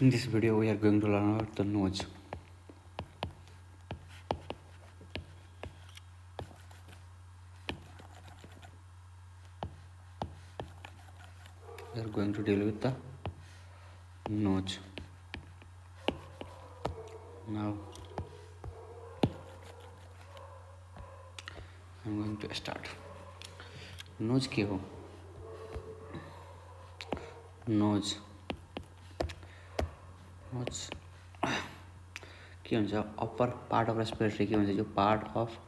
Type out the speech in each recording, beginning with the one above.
In this video, we are going to learn about the nose. We are going to deal with the nose. Now, I'm going to start. Nose क्या हो? Nose के हुन्छ upper part of respiratory के हुन्छ जो part of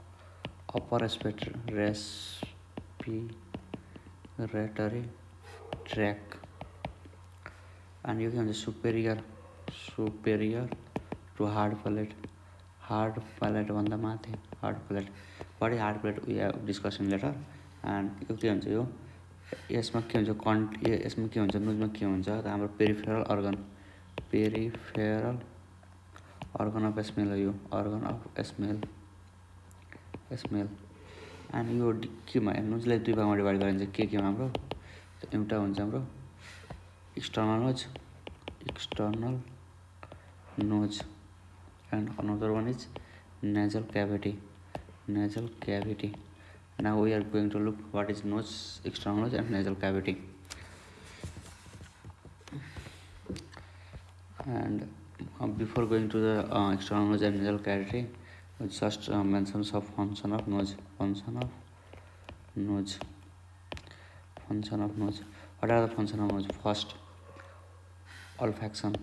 upper respiratory track अनि यो के हुन्छ सुपेरियर टु हार्ड प्यालेट भन्दा माथि हार्ड प्यालेट बडी hard palate we have discussion later and यो के हुन्छ यो यसमा के हुन्छ यसमा के हुन्छ नुजमा के हुन्छ त हाम्रो पेरिफेरल अर्गन अफ स्मेल हो यो अर्गन अफ स्मेल एन्ड यो केमा नुजलाई दुई भागमा डिभाइड गरिन्छ के हाम्रो एउटा हुन्छ हाम्रो external nose and another one is nasal cavity. Now we are going to look what is nose, external nose and nasal cavity. And before going to the external nose and nasal cavity, we just mention some function of nose. What are the function of nose? First, olfaction.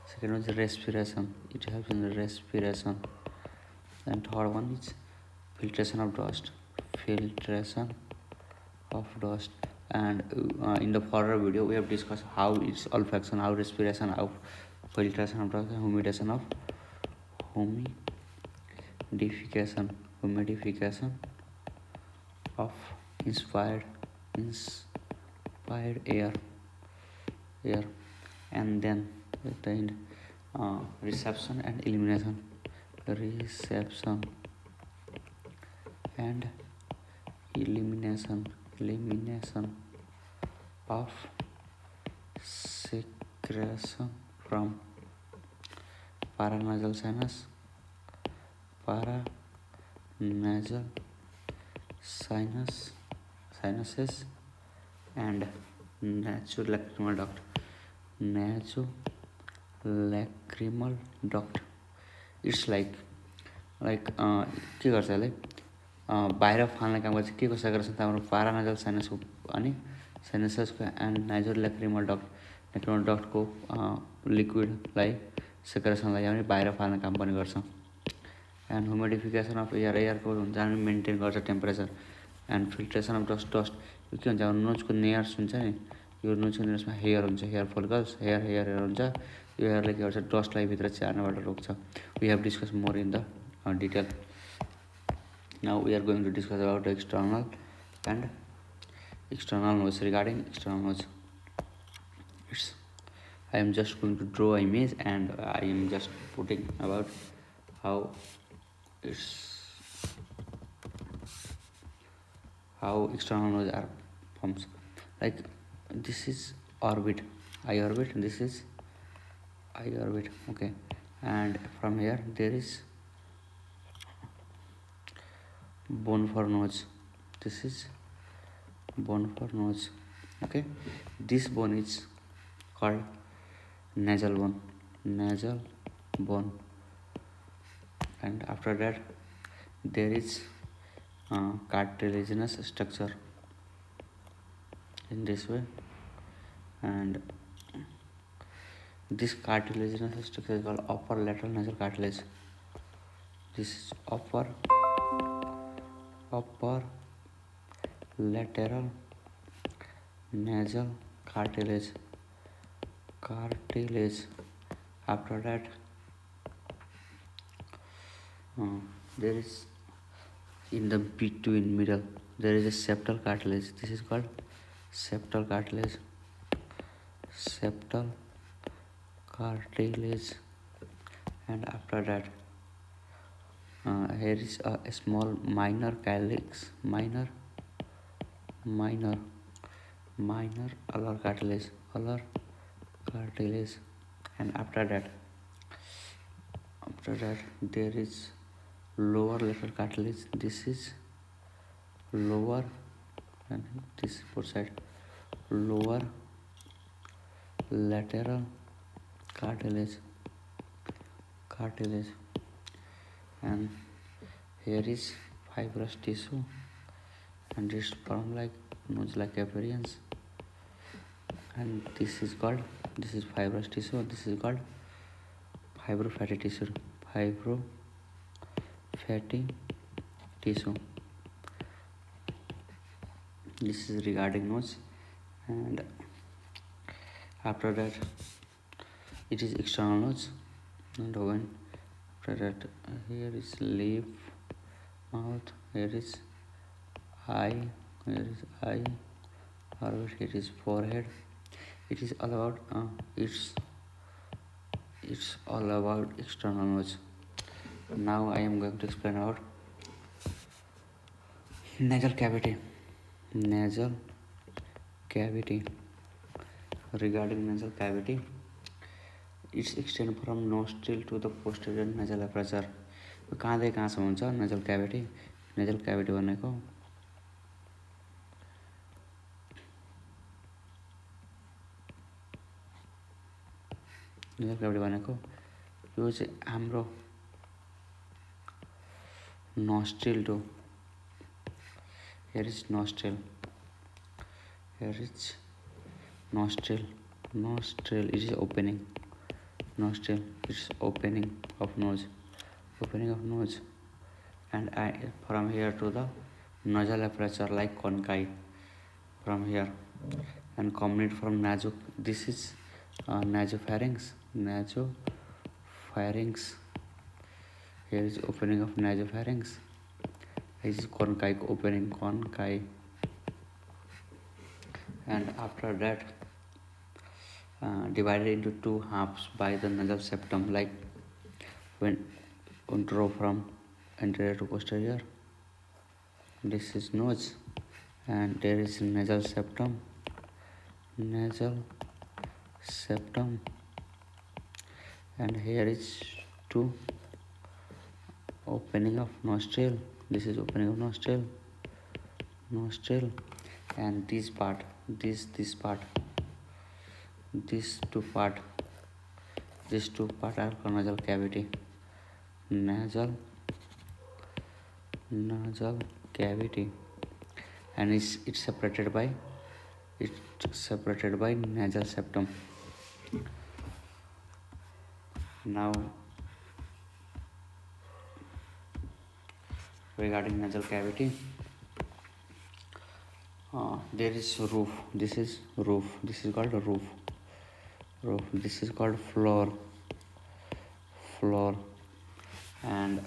Second one is respiration. It helps in the respiration. And third one is filtration of dust. And in the further video, we have discussed how it's olfaction, how respiration, how filtration of dust, humidification of inspired air. And then at the end, reception and elimination of secretion from paranasal sinuses and nasolacrimal duct. It's like के गर्छ यसले बाहिर फाल्ने काम गर्छ के कसो गर्छ त हाम्रो पारानाजल साइनस अनि साइनसको एन्ड नाजोलाक्रिमल डक्टको लिक्विडलाई सेक्रेसनलाई पनि बाहिर फाल्ने काम पनि गर्छ एन्ड ह्युमिडिफिकेसन अफ एयरको हुन्छ हामी मेन्टेन गर्छ temperature and filtration of dust यो के हुन्छ हाम्रो नोजको नेयर्स हुन्छ नि यो नोजको नेयर्समा हेयर हुन्छ हेयर फोलिकल्स हेयर हुन्छ यो हेयरले के गर्छ डस्टलाई भित्र छिर्नबाट रोक्छ we have discuss more in the detail. Now we are going to discuss about the external nose. Regarding external nose, I am just going to draw an image and I am just putting about how external nose are forms. Like this is orbit, eye orbit. This is eye orbit. Okay, and from here there is bone for nose. This is bone for nose. Okay, this bone is called nasal bone. And after that there is cartilaginous structure in this way, and this cartilaginous structure is called upper lateral nasal cartilage. This is upper lateral nasal cartilage. After that there is in the between middle there is a septal cartilage. This is called septal cartilage. And after that here is a small minor calyx minor alar cartilage, and after that there is lower lateral cartilage. This is lower, and this is both side lower lateral cartilage, and here is fibrous tissue, and this form like nose-like appearance, and this is fibrous tissue. This is called fibrofatty tissue. This is regarding nose, and after that it is external nose. And when after that here is lip, mouth, here is eye, or here is forehead. It is all about it's all about external nose. Now I am going to explain about nasal cavity. Regarding nasal cavity, it's extend from nostril to the posterior nasal aperture. कहाँदेखि कहाँसम्म हुन्छ nasal cavity भनेको यो चाहिँ हाम्रो nostril to here is nostril it is opening nostril, it's opening of nose, and from here to the nasal aperture like conchae from here, and commonly from naso. This is nasopharynx. Here is opening of nasopharynx. This is conchae, and after that divided into two halves by the nasal septum, like when draw from anterior to posterior. This is nose, and there is nasal septum, and here is two opening of nostril. This is opening of nostril, and this part, these two part are called nasal cavity. Nasal cavity, and it's separated by nasal septum. Now regarding nasal cavity, there is roof. This is called a roof. This is called floor, and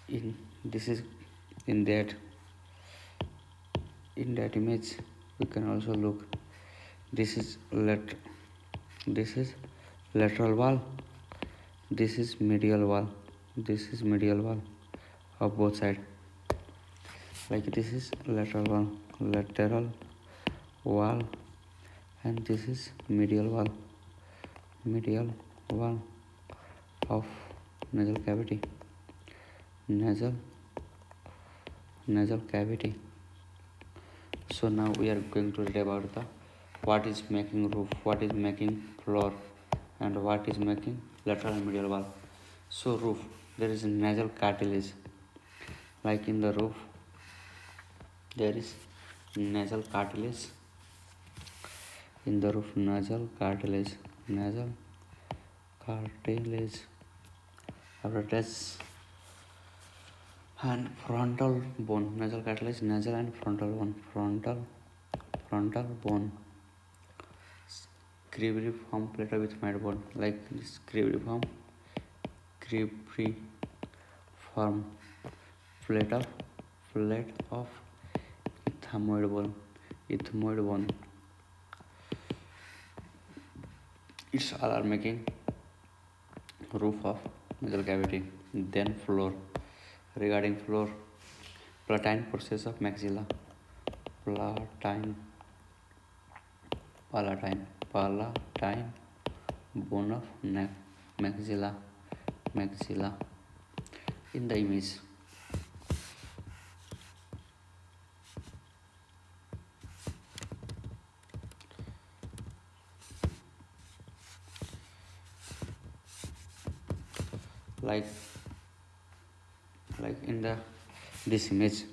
in that image we can also look. This is lateral wall. This is medial wall. Of both sides. Like this is lateral wall, and this is medial wall of nasal cavity. So now we are going to read about what is making roof, what is making floor, and what is making lateral and medial wall. So roof, there is nasal cartilage. Like in the roof, there is nasal cartilage. In the roof, nasal cartilage. After that, and frontal bone, nasal cartilage, nasal and frontal bone. Cribriform plato with mid bone, like this cribriform plate of ethmoid bone. It's all are making roof of nasal cavity. Then floor. Regarding floor, palatine process of maxilla. Palatine palatine bone of neck, maxilla in the image. like in the this image,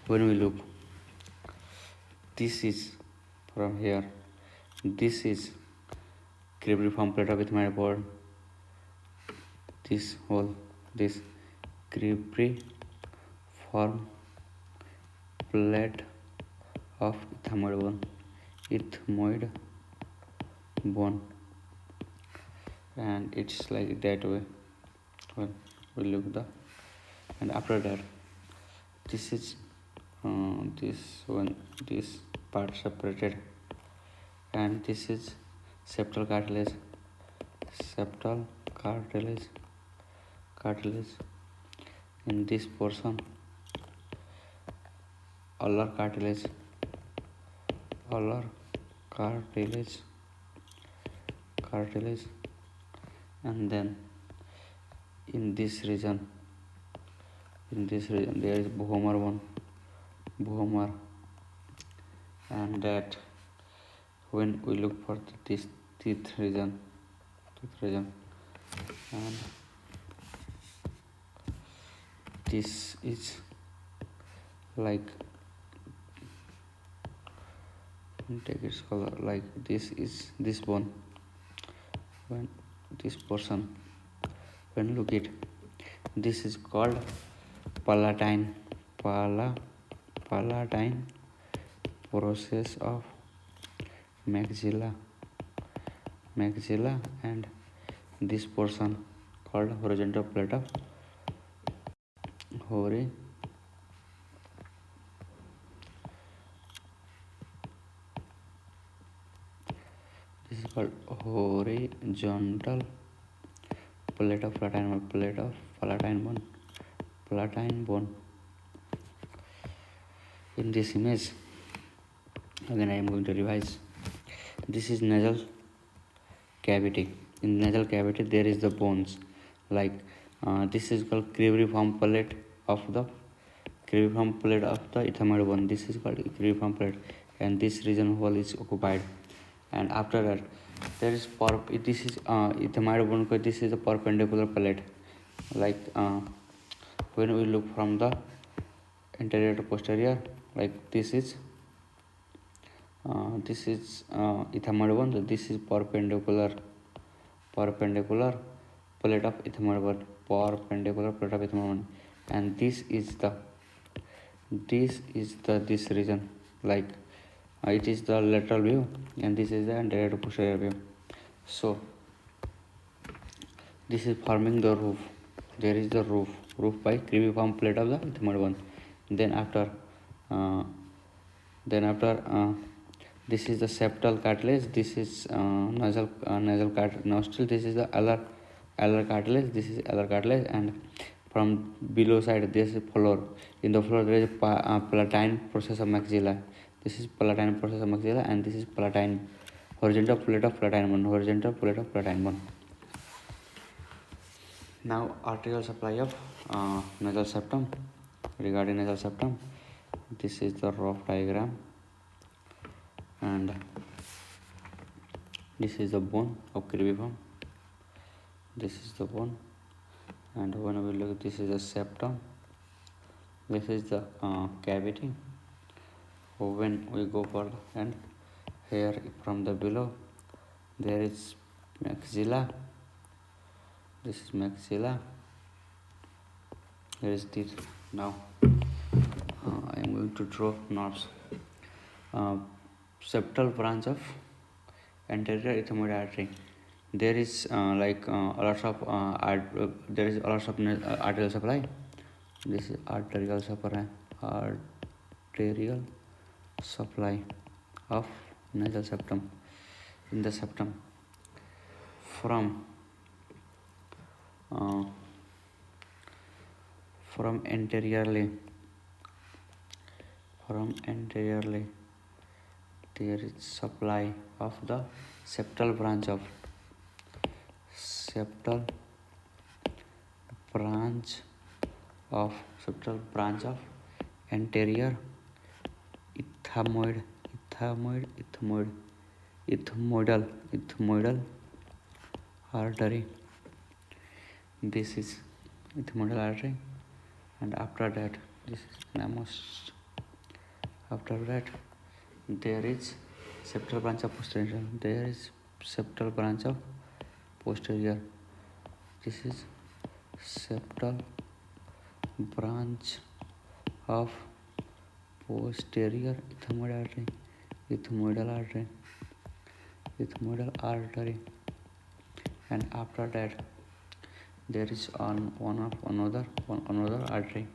when we look, this is from here, this is cribriform plate of ethmoid bone, this whole, this cribriform plate of ethmoid bone, and it's like that way when we look the. And after that, this is this one, this part separated, and this is septal cartilage, cartilage in this portion, ulnar cartilage, and then in this region there is Bohmer, and that when we look for this teeth region, and this is like, take its color, like this is this bone, when this portion, when look it, this is called palatine process of maxilla, and this portion called horizontal plate of this is called horizontal plate of palatine bone. In this image, again I am going to revise. This is nasal cavity. In nasal cavity there is the bones, like this is called cribriform plate of the ethmoid bone. This is called cribriform plate, and this region whole is occupied. And after that, there is this is ethmoid bone. This is a perpendicular plate, like when we look from the anterior to posterior, like this is ethmoid bone. So this is perpendicular plate of ethmoid bone, and this is the this region, like it is the lateral view, and this is the anterior to posterior view. So this is forming the roof. There is the roof by cribriform plate of the ethmoid bone. Then after this is the septal cartilage. This is nasal nostril. This is the alar cartilage. This is alar cartilage, and from below side this is floor. In the floor there is a palatine process of maxilla. This is palatine process of maxilla, and this is palatine horizontal plate of palatine bone. Now arterial supply of nasal septum. Regarding nasal septum, this is the rough diagram, and this is the bone of cribriform. This is the bone, and when we look, this is the septum. This is the cavity. When we go for, and here from the below there is maxilla. This is maxilla. Here is teeth. Now I am going to draw nerves. Septal branch of anterior ethmoid artery. There is lots of arterial supply. This is arterial supply of nasal septum. In the septum, from anteriorly there is supply of the septal branch of septal branch septal branch of anterior ethmoidal artery. This is ethmoidal artery, and after that this is namus. After that there is septal branch of posterior. There is septal branch of posterior. This is septal branch of posterior ethmoidal artery, and after that there is another artery.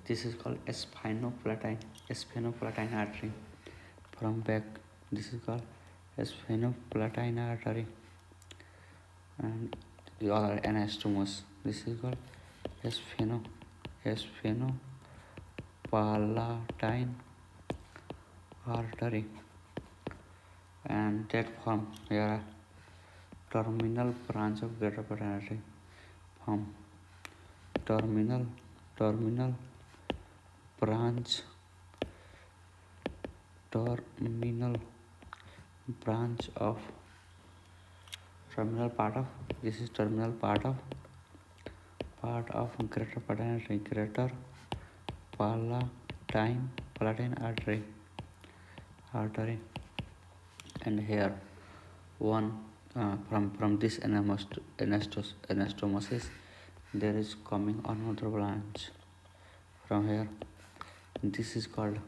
This is called sphenopalatine artery. From back, this is called sphenopalatine artery, and the other anastomos. This is called sphenopalatine artery, and that form here terminal branch of greater palatine artery. From terminal branch of terminal part of this is terminal part of greater palatine artery, and here one from this anastomosis there is coming another branch from here. This is called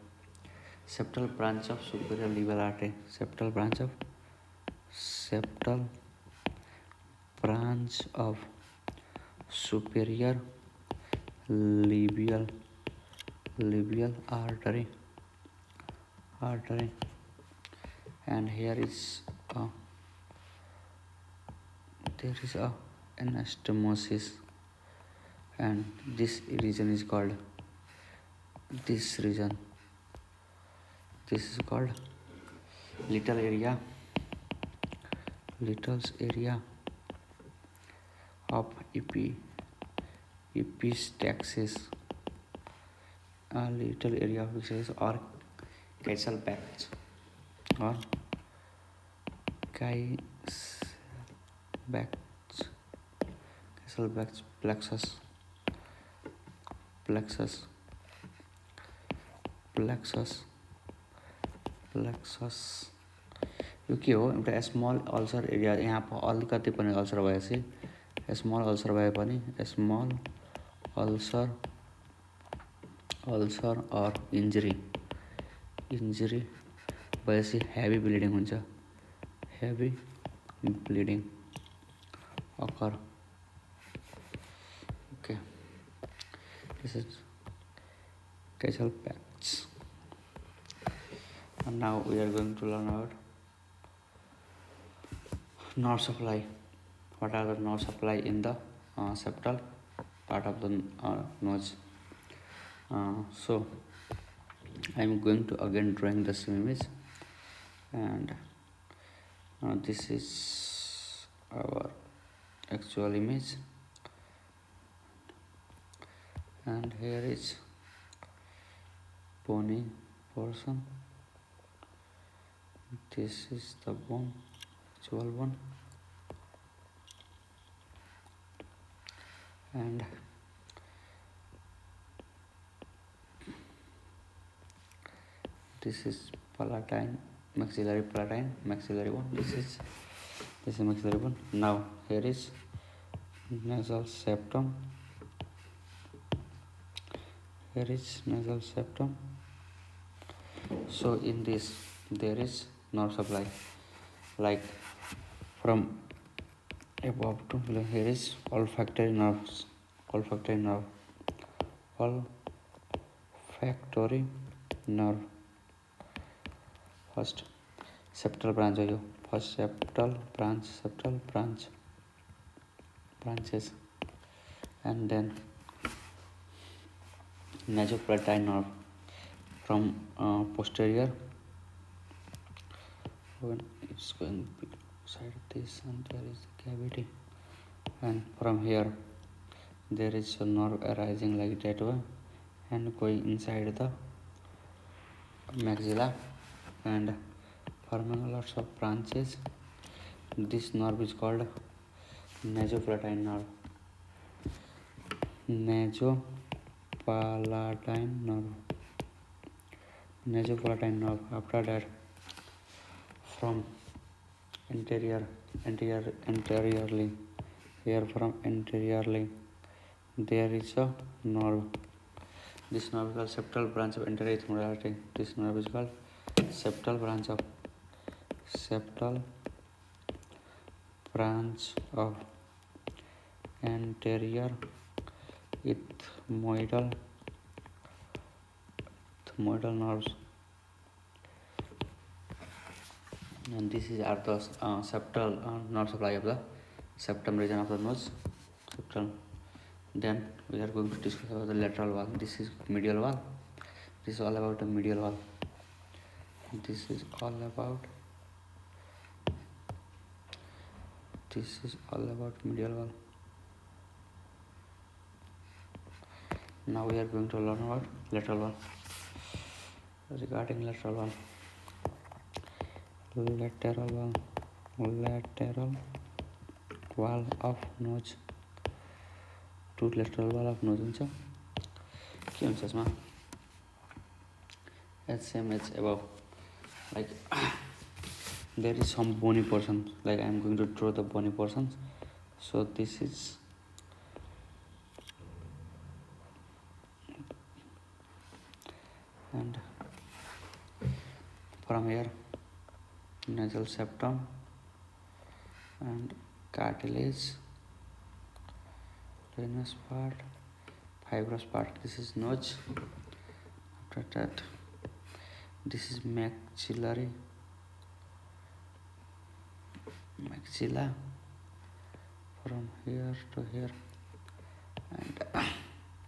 septal branch of superior labial artery. Septal branch of superior labial artery, and here is there is a anastomosis, and this region is called this is called little area of epistaxis, little area of epistaxis, or causal patch, or causal plexus यो के हो एउटा small ulcer area. यहाँ अलिकति पनि ulcer भएपछि small ulcer भए पनि small ulcer अर injury भएपछि हेभी ब्लिडिङ हुन्छ. Heavy bleeding occur. Okay, this is causal patch. And now we are going to learn about nerve supply. What are the nerve supply in the septal part of the nose? So I am going to again drawing the same image, and this is our actual image, and here is bony portion. This is the bone, actual one, and this is palatine, maxillary one. This is maxillary one. Now here is nasal septum. So in this there is nerve supply, like from above to below. Here is olfactory nerve. First septal branch हो यो. First septal branches, and then nasopalatine nerve from posterior when it's going beside this, and there is a cavity, and from here there is a nerve arising like that way and going inside the maxilla and forming lots of branches. This nerve is called nasopalatine nerve. Nasopalatine nerve. Nasopalatine nerve. After that, from anteriorly, here from anteriorly, there is a nerve. This nerve is called septal branch of anterior ethmoidality. This nerve is called septal branch of anterior ethmoidal nerves, and this is are the septal nerve supply of the septum region of the nose. Septal. Then we are going to discuss about the lateral wall. This is medial wall. This is all about the medial wall. This is all about medial wall. Now we are going to learn about lateral wall. Regarding lateral wall of nose. To lateral wall of nose हुन्छ के हुन्छ यसमा same as above, like there is some bony portion, like I am going to draw the bony portions. So this is and from here nasal septum and cartilage, venous part, fibrous part. This is nose. After that, this is maxilla from here to here, and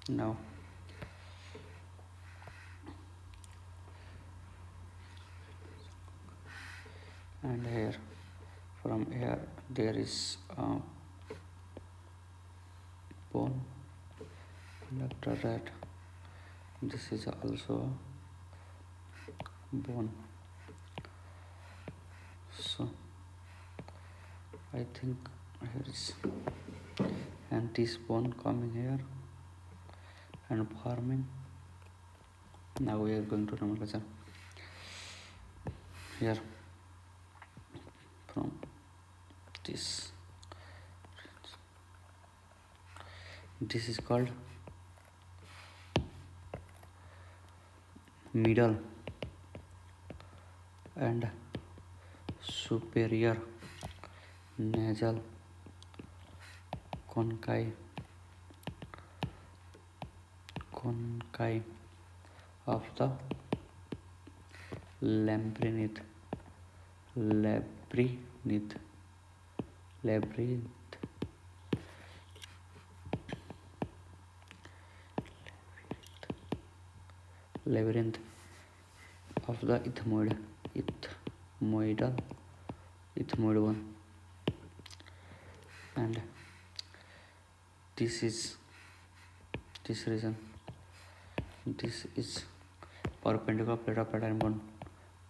now and here from here there is bone, and after that this is also bone. So I think here is, and this bone coming here and forming. Now we are going to nomenclature. Here from this is called middle and superior nasal conchae of the labyrinth of the ethmoid one, and this region. This is perpendicular plate of palatine bone.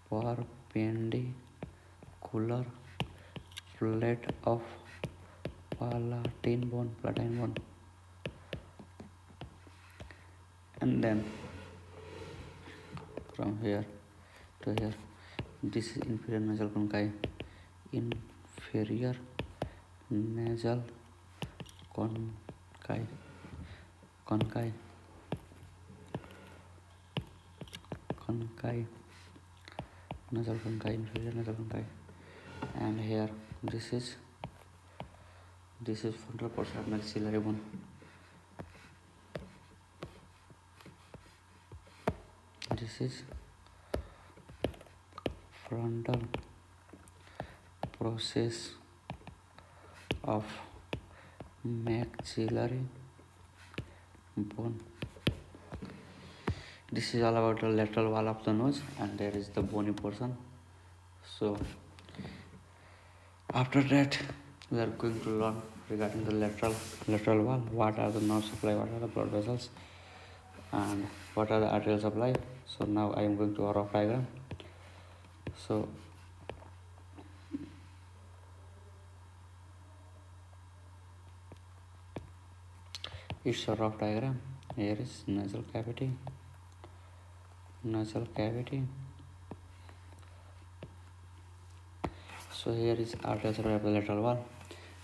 Perpendicular plate of palatine bone. And then from here to here, this is inferior nasal conchae. Inferior nasal conchae. Nasal conchae, inferior nasal conchae, and here this is frontal portion of maxillary bone. This is frontal process of maxillary bone. This is all about the lateral wall of the nose, and there is the bony portion. So After that, we are going to learn regarding the lateral wall. What are the nerve supply? What are the blood vessels? And what are the arterial supply? So now I am going to a rough diagram. So it's a rough diagram. Here is nasal cavity. So here is arterial supply of the lateral wall.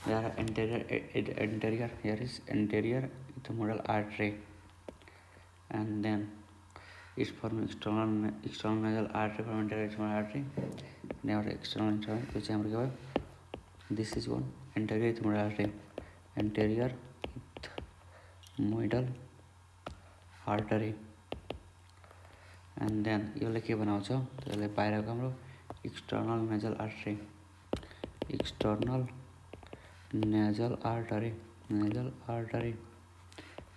There are anterior. Here is anterior ethmoidal artery, and then it's from external nasal artery from anterior ethmoidal artery. Now external which I am given. This is one anterior ethmoidal artery. Anterior ethmoidal artery. And then यो के बनाउँछ त्यसले बाहिरको हाम्रो external nasal artery. nasal artery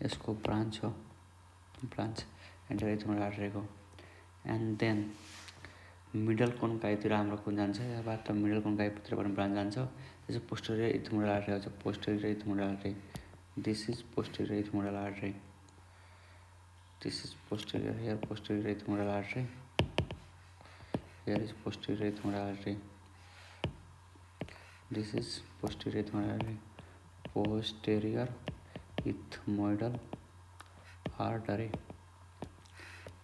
यसको branch हो anterior ethmoidal artery को. And then middle कोन्काइतिर हाम्रो कुन जान्छ यहाँबाट मिडल कोन्काइतिर पनि ब्रान्च जान्छ. this is posterior ethmoidal artery आउँछ. posterior ethmoidal artery. This is posterior ethmoidal artery. This is posterior. Here posterior ethmoidal artery. Here is posterior ethmoidal artery. This is posterior ethmoidal artery. Posterior ethmoidal artery.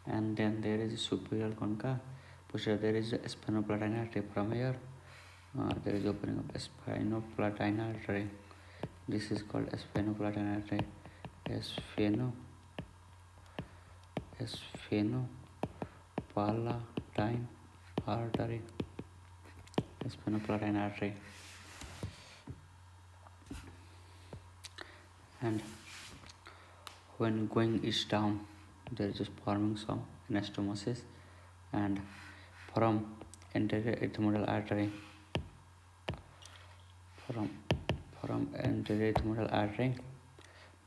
And then there is superior concha. Posterior there is spinoplatine artery. From here there is opening of spinoplatine artery. This is called spinoplatine artery. Spinoplatine artery. Spinoplatine artery. And when going east down, there is just forming some anastomosis, and from anterior ethmoidal artery, from anterior ethmoidal artery,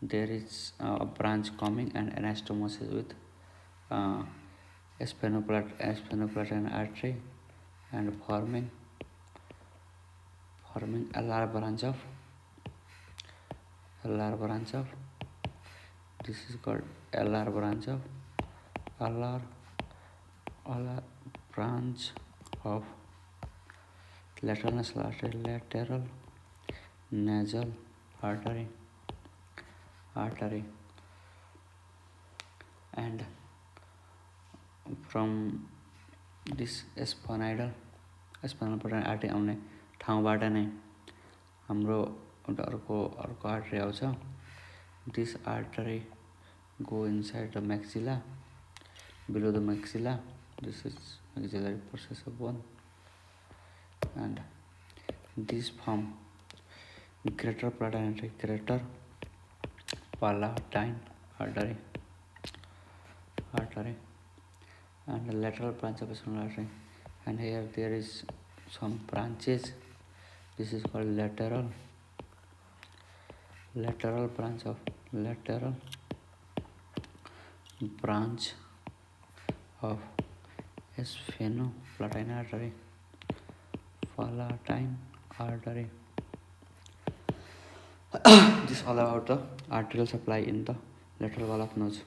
there is a branch coming and anastomosis with spinoplatine artery, and forming LR branch of this is called LR branch of lateral nasal artery. And from this spinal artery आउने ठाउँबाट नै हाम्रो अर्को artery आउँछ. This artery go inside the maxilla, below the maxilla. This is maxillary process of bone, and this form greater palatine artery, and the lateral branch of spinal artery. And here there is some branches. This is called lateral branch of spinoplatine artery. This all about the arterial supply in the lateral wall of nose.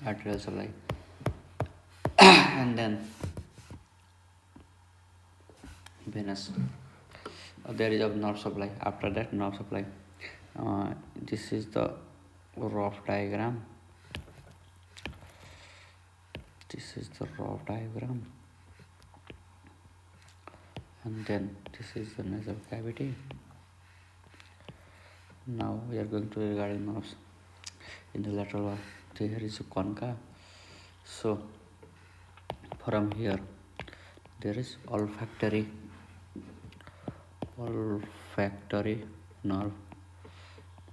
Arterial supply. And then venous. There is a nerve supply. After that, nerve supply. This is the rough diagram. And then this is the nasal cavity. Now we are going to regarding nerves in the lateral wall. Here is a concha. So from here there is olfactory nerve.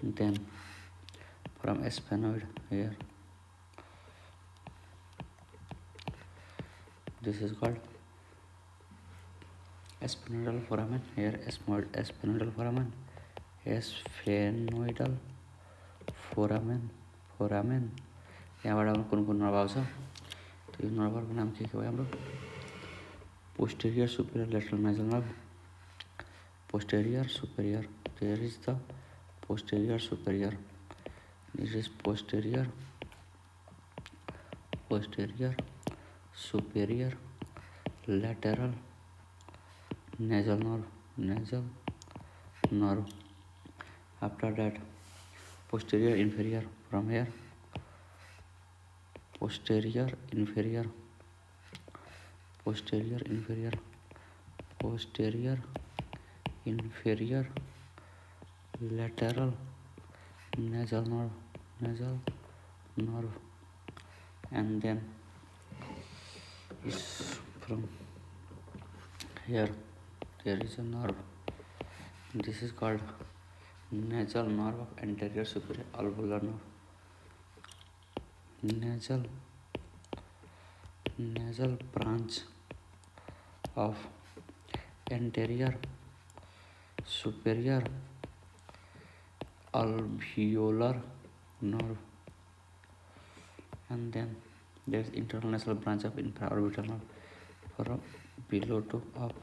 Then from sphenoid here, this is called sphenoidal foramen. Here sphenoidal foramen. स्फेनोइडल foramen यहाँबाट हाम्रो कुन nerve आउँछ त यो नर्भहरूको नाम के भयो हाम्रो posterior superior lateral Nigel nerve posterior superior there is the posterior superior this is posterior superior lateral nasal nerve after that posterior inferior from here posterior inferior lateral nasal nerve and then is from here there is a nerve this is called nasal nerve of anterior superior alveolar nerve nasal branch of anterior superior alveolar nerve and then there's internal nasal branch of infraorbital nerve from below to up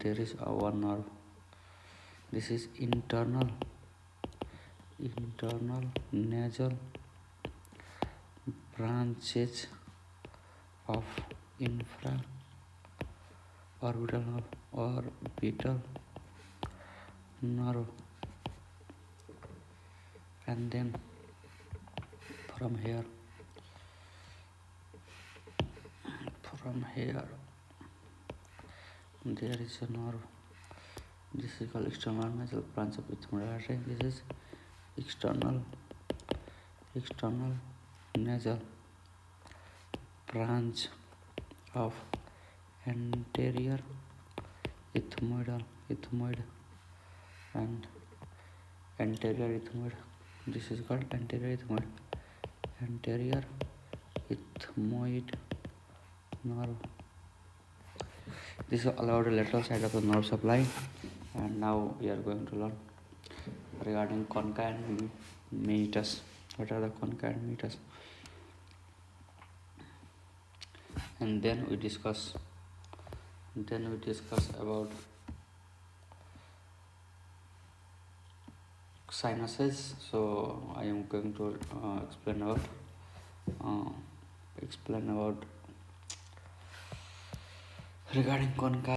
there is our nerve this is internal nasal branches of infraorbital nerve and then from here there is a nerve this is called external nasal branch of ethmoidal artery this is external nasal branch of anterior ethmoid and anterior ethmoid this is called anterior ethmoid nerve this is all about the lateral side of the nerve supply and now we are going to learn regarding concha and meatus what are the concha and meatus and then we discuss about sinuses so I am going to explain about regarding concha